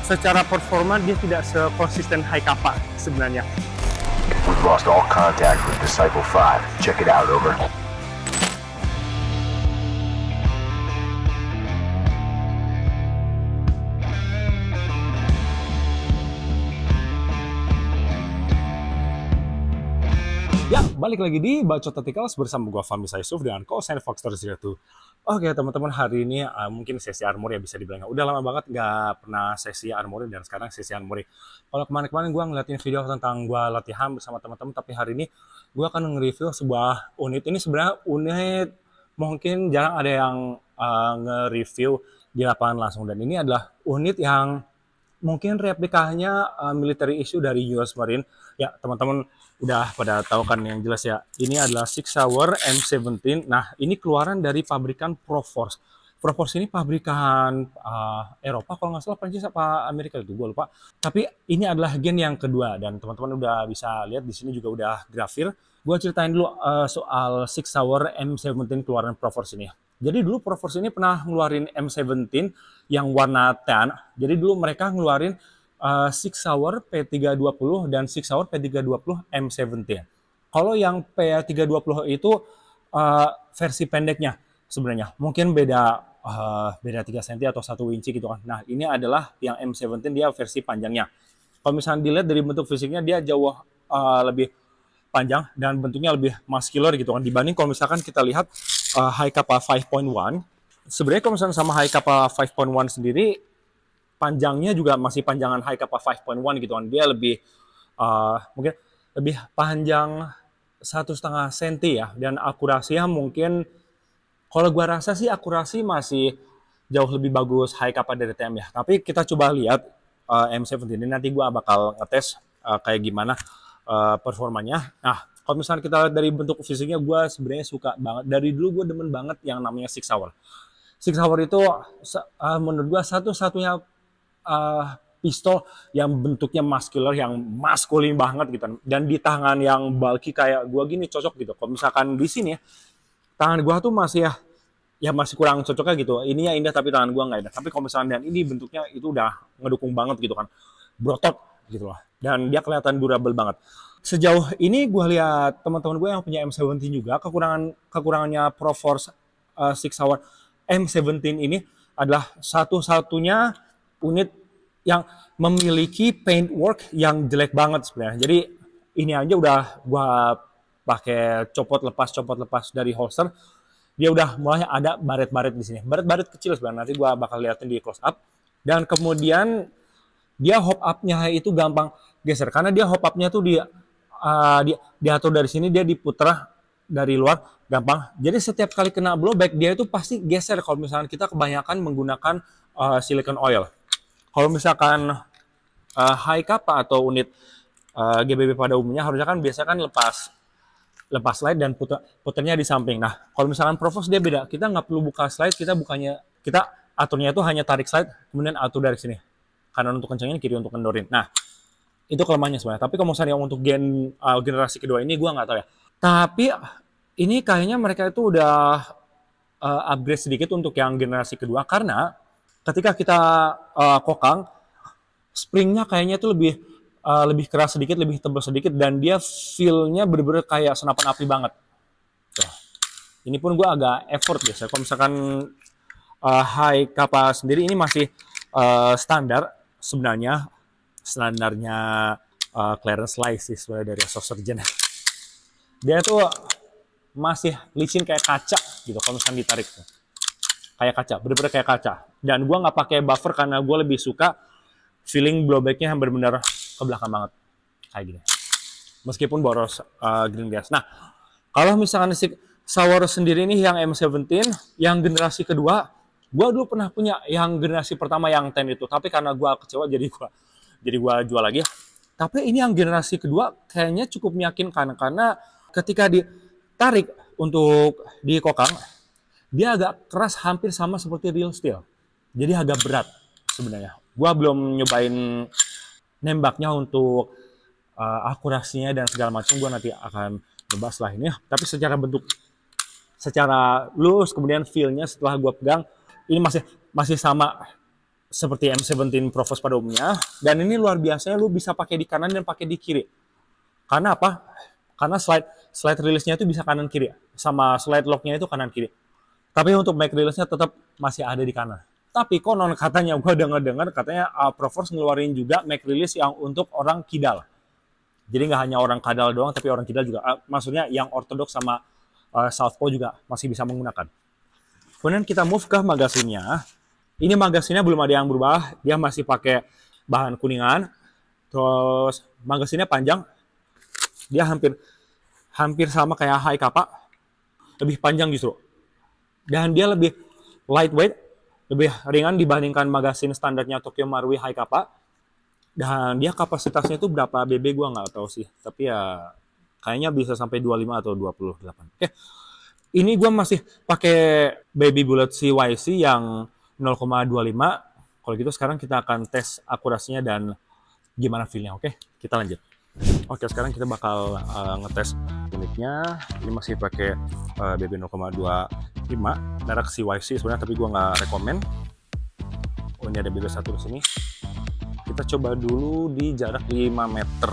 Secara performa dia tidak sekonsisten Haikapa sebenarnya. We've lost all contact with Disciple 5. Check it out, over. Ya, balik lagi di Bacot Tacticals bersama gua Fahmi Saisuf dengan co-sign Foxter Zero. Oke teman-teman, hari ini mungkin sesi armor ya, bisa dibilang. Udah lama banget nggak pernah sesi armor dan sekarang sesi armor. Kalau kemarin-kemarin gua ngeliatin video tentang gua latihan bersama teman-teman, tapi hari ini gua akan nge-review sebuah unit. Ini sebenarnya unit mungkin jarang ada yang nge-review di lapangan langsung, dan ini adalah unit yang mungkin replikanya military issue dari US Marine. Ya, teman-teman udah pada tahu kan yang jelas ya. Ini adalah Sig Sauer M17. Nah, ini keluaran dari pabrikan Proforce. Proforce ini pabrikan Eropa, kalau nggak salah Prancis apa Amerika itu, gue lupa. Tapi ini adalah gen yang kedua, dan teman-teman udah bisa lihat di sini juga udah grafir. Gue ceritain dulu soal Sig Sauer M17 keluaran Proforce ini. Jadi dulu Proforce ini pernah ngeluarin M17 yang warna tan. Jadi dulu mereka ngeluarin Sig Sauer P320 dan Sig Sauer P320 M17. Kalau yang P320 itu versi pendeknya sebenarnya. Mungkin beda 3 cm atau 1 inci gitu kan. Nah, ini adalah yang M17, dia versi panjangnya. Kalau misalnya dilihat dari bentuk fisiknya, dia jauh lebih panjang dan bentuknya lebih muscular gitu kan, dibanding kalau misalkan kita lihat Haikapa 5.1. Sebenarnya kalau misalnya sama Haikapa 5.1 sendiri, panjangnya juga masih panjangan Haikapa 5.1 gitu kan. Dia lebih mungkin lebih panjang 1,5 cm ya, dan akurasinya mungkin kalau gua rasa sih akurasi masih jauh lebih bagus Haikapa dari TM ya. Tapi kita coba lihat M17 ini, nanti gua bakal ngetes kayak gimana performanya. Nah, kalau misalnya kita lihat dari bentuk fisiknya, gue sebenarnya suka banget. Dari dulu gue demen banget yang namanya Sig Sauer. Sig Sauer itu menurut gue satu-satunya pistol yang bentuknya muscular, yang maskulin banget gitu. Dan di tangan yang bulky kayak gue gini cocok gitu. Kalau misalkan di sini ya, tangan gue tuh masih ya masih kurang cocoknya gitu. Ininya indah tapi tangan gue nggak indah. Tapi kalau misalkan dan ini bentuknya itu udah ngedukung banget gitu kan. Brotot gitu loh. Dan dia kelihatan durable banget. Sejauh ini gue lihat teman-teman gue yang punya M17 juga, kekurangannya Proforce Sig Sauer M17 ini adalah satu-satunya unit yang memiliki paintwork yang jelek banget sebenarnya. Jadi ini aja udah gue pakai copot lepas dari holster, dia udah mulai ada baret-baret di sini. Baret-baret kecil sebenarnya, nanti gue bakal liatin di close up. Dan kemudian dia hop up-nya itu gampang geser, karena dia hop up-nya tuh diatur dari sini, dia diputar dari luar gampang. Jadi setiap kali kena blowback, dia itu pasti geser kalau misalkan kita kebanyakan menggunakan silicone oil. Kalau misalkan Haikapa atau unit GBB pada umumnya harusnya kan biasa kan lepas slide dan puternya di samping. Nah, kalau misalkan Proforce dia beda, kita nggak perlu buka slide, kita aturnya itu hanya tarik slide kemudian atur dari sini, kanan untuk kencangin, kiri untuk kendorin. Nah, itu kelemahannya sebenarnya. Tapi kalau misalnya untuk generasi kedua ini gue nggak tahu ya. Tapi ini kayaknya mereka itu udah upgrade sedikit untuk yang generasi kedua, karena ketika kita kokang, springnya kayaknya itu lebih keras sedikit, lebih tebal sedikit, dan dia feel-nya bener-bener kayak senapan api banget. Tuh. Ini pun gue agak effort biasa. Kalau misalkan Haikapa sendiri ini masih standar sebenarnya. Standarnya Clarence Lice sih sebenarnya dari Assault Surgeon. Dia tuh masih licin kayak kaca gitu kalau misalnya ditarik tuh. Kayak kaca, bener-bener kayak kaca. Dan gue nggak pakai buffer karena gue lebih suka feeling blowbacknya bener-bener ke belakang banget kayak gini. Meskipun boros green gas. Nah, kalau misalkan Sig Sauer sendiri nih yang M17 yang generasi kedua, gue dulu pernah punya yang generasi pertama yang 10 itu, tapi karena gue kecewa jadi gue jual lagi. Tapi ini yang generasi kedua kayaknya cukup meyakinkan, karena ketika ditarik untuk dikokang, dia agak keras, hampir sama seperti real steel. Jadi agak berat sebenarnya. Gue belum nyobain nembaknya untuk akurasinya dan segala macam. Gue nanti akan coba setelah ini. Tapi secara bentuk, secara loose, kemudian feel-nya setelah gue pegang, ini masih sama seperti M17 Provos pada umumnya. Dan ini luar biasanya lu bisa pakai di kanan dan pakai di kiri. Karena apa? Karena slide release-nya itu bisa kanan kiri, sama slide lock-nya itu kanan kiri. Tapi untuk back release-nya tetap masih ada di kanan. Tapi konon katanya, gue dengar katanya Provos ngeluarin juga back release yang untuk orang kidal. Jadi nggak hanya orang kadal doang, tapi orang kidal juga. Maksudnya yang ortodoks sama southpaw juga masih bisa menggunakan. Kemudian kita move ke magasinnya. Ini magasinnya belum ada yang berubah, dia masih pakai bahan kuningan. Terus magasinnya panjang, dia hampir sama kayak Hai Kappa, lebih panjang justru. Dan dia lebih lightweight, lebih ringan dibandingkan magasin standarnya Tokyo Marui Hai Kappa. Dan dia kapasitasnya itu berapa BB gue nggak tahu sih, tapi ya kayaknya bisa sampai 25 atau 28. Oke. Ini gue masih pakai Baby Bullet CYC yang 0,25. Kalau gitu sekarang kita akan tes akurasinya dan gimana feel-nya. Oke, kita lanjut. Oke, sekarang kita bakal ngetes unitnya. Ini masih pakai BB 0,25 merek CYC sebenarnya, tapi gue nggak rekomen. Oh, ini ada BB 1 di sini. Kita coba dulu di jarak 5 meter.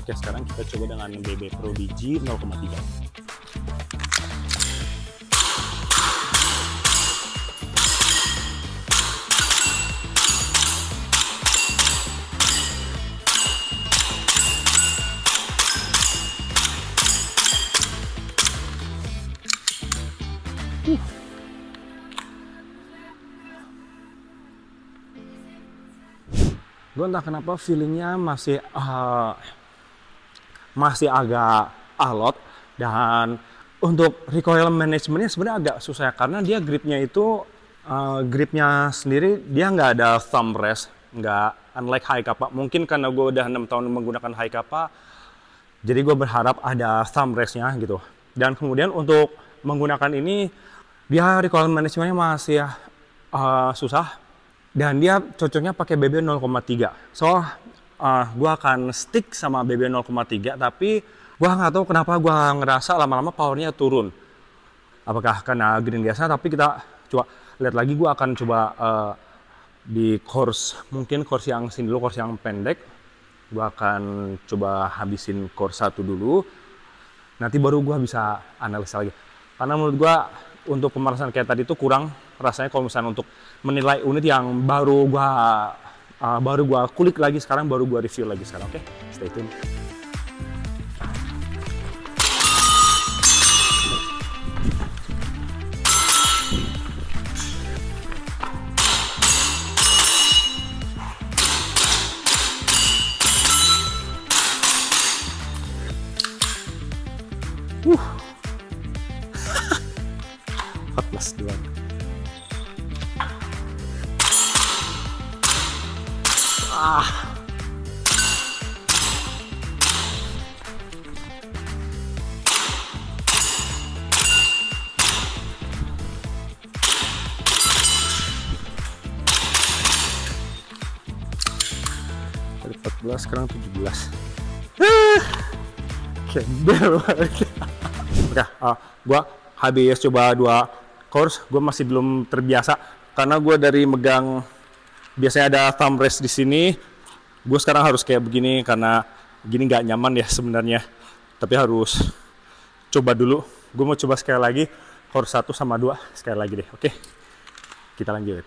Oke, sekarang kita coba dengan BB Prodigy 0,3. Gue entah kenapa feelingnya masih agak alot, dan untuk recoil managementnya sebenarnya agak susah karena dia gripnya itu gripnya sendiri dia nggak ada thumb rest, nggak unlike Hai Kappa. Mungkin karena gue udah 6 tahun menggunakan Hai Kappa, jadi gue berharap ada thumb restnya gitu. Dan kemudian untuk menggunakan ini dia recoil managementnya masih susah, dan dia cocoknya pakai BB 0,3. So gue akan stick sama BB 0,3, tapi gue nggak tahu kenapa gue ngerasa lama-lama powernya turun. Apakah karena green biasa? Tapi kita coba lihat lagi. Gue akan coba di course, mungkin course yang sini dulu, course yang pendek. Gue akan coba habisin course 1 dulu. Nanti baru gue bisa analisa lagi. Karena menurut gue untuk pemanasan kayak tadi itu kurang rasanya kalau misalnya untuk menilai unit yang baru gue kulik lagi sekarang, baru gue review lagi sekarang. Oke, stay tune. uh 14 doang. Dari 14 sekarang 17. Gembel banget. Oke, gue habis coba 2 course, gue masih belum terbiasa karena gue dari megang biasanya ada thumb rest di sini, gue sekarang harus kayak begini karena gini nggak nyaman ya sebenarnya. Tapi harus coba dulu. Gue mau coba sekali lagi course 1 sama 2 sekali lagi deh. Oke, kita lanjut.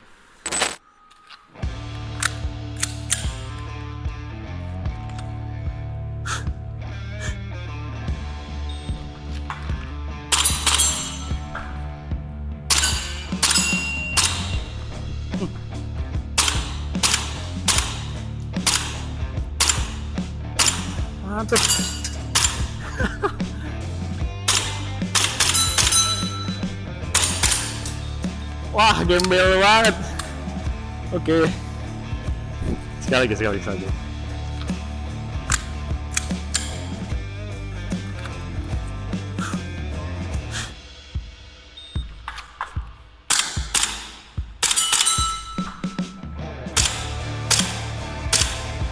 Mantap. Wah, gembel banget. Oke. sekali lagi.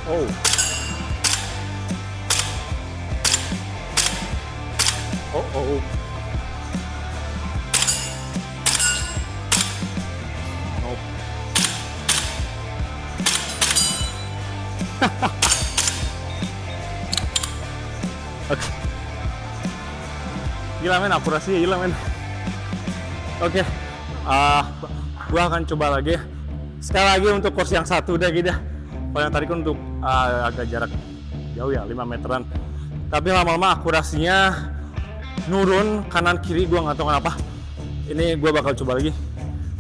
Oh. Oh. Nope. Oke. Gila men, akurasinya gila men. Oke. Gua akan coba lagi. Sekali lagi untuk course yang satu udah gitu. Kalau yang tadi kan untuk agak jarak jauh ya, 5 meteran. Tapi lama-lama akurasinya nurun kanan kiri, gua nggak tahu kenapa. Ini gua bakal coba lagi.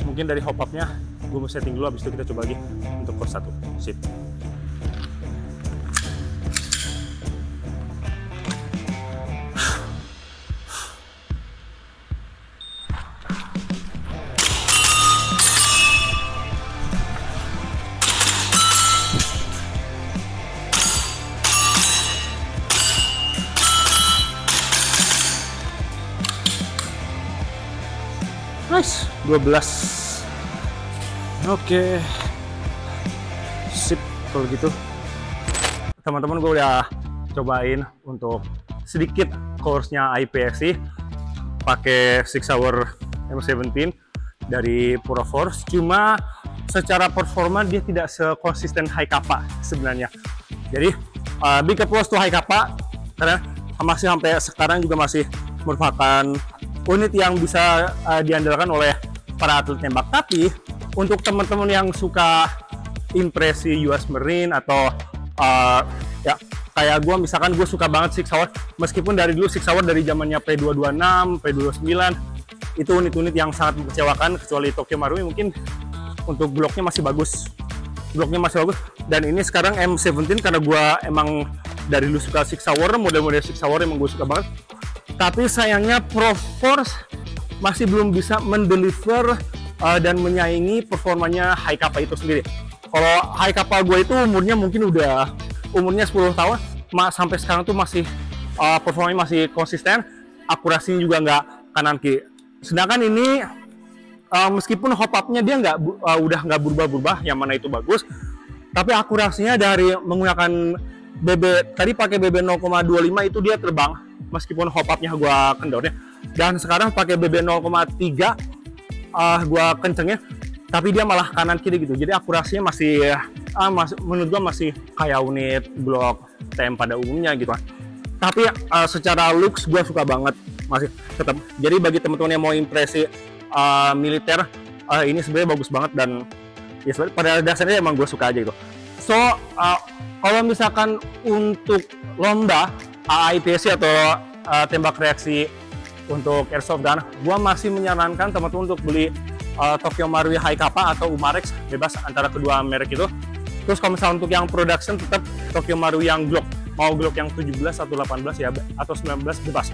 Mungkin dari hop up-nya gua mau setting dulu, habis itu kita coba lagi untuk course 1. Sip. Nice, 12. Oke. Sip, kalau gitu. Teman-teman, gue udah cobain untuk sedikit course-nya IPSC pakai 6 Hour M17 dari Puro Force. Cuma secara performa dia tidak sekonsisten High Kappa sebenarnya. Jadi big applause to High Kappa karena masih sampai sekarang juga masih merupakan unit yang bisa diandalkan oleh para atlet tembak. Tapi untuk teman-teman yang suka impresi US Marine atau ya kayak gue, misalkan gue suka banget 6 Hour, meskipun dari dulu 6 Hour dari zamannya P226, P229 itu unit-unit yang sangat mengecewakan, kecuali Tokyo Marui mungkin untuk bloknya masih bagus. Dan ini sekarang M17 karena gue emang dari dulu suka 6 Hour, model-model 6 Hour emang gue suka banget. Tapi sayangnya Pro Force masih belum bisa mendeliver dan menyaingi performanya High Kappa itu sendiri. Kalau High Kappa gue itu umurnya mungkin udah umurnya 10 tahun, sampai sekarang tuh masih performanya masih konsisten, akurasinya juga nggak kanan kiri. Sedangkan ini meskipun hop up-nya dia udah nggak berubah-berubah, yang mana itu bagus, tapi akurasinya dari menggunakan tadi pakai BB 0,25 itu dia terbang. Meskipun hop up-nya gua kendornya, dan sekarang pakai BB 0,3 gua kencengnya, tapi dia malah kanan kiri gitu. Jadi akurasinya masih menurut gua masih kayak unit blok TM pada umumnya gitu. Tapi secara looks gua suka banget, masih tetap. Jadi bagi teman-teman yang mau impresi militer, ini sebenarnya bagus banget, dan ya pada dasarnya emang gua suka aja gitu. So kalau misalkan untuk lomba IPSC atau tembak reaksi untuk airsoft gun, gua masih menyarankan teman-teman untuk beli Tokyo Marui High Kappa atau Umarex, bebas antara kedua merek itu. Terus kalau misalnya untuk yang production tetap Tokyo Marui yang Glock, mau Glock yang 17 atau 18 ya, atau 19 bebas.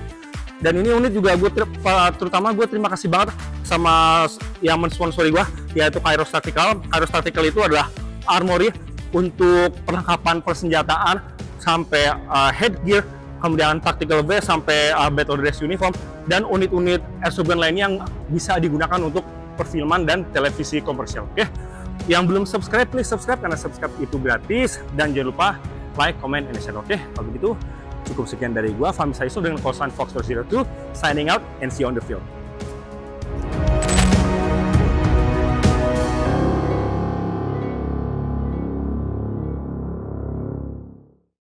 Dan ini unit juga gue terutama gue terima kasih banget sama yang mensponsori gue, yaitu Kairos Tactical. Kairos Tactical itu adalah armory untuk perlengkapan persenjataan sampai headgear, kemudian tactical vest sampai battle dress uniform, dan unit-unit airsoft gun lainnya yang bisa digunakan untuk perfilman dan televisi komersial. Oke, yang belum subscribe, please subscribe karena subscribe itu gratis, dan jangan lupa like, comment, and share. Oke, kalau begitu cukup sekian dari gua, Fahmi Saisul dengan call sign Fox 02, signing out and see you on the field.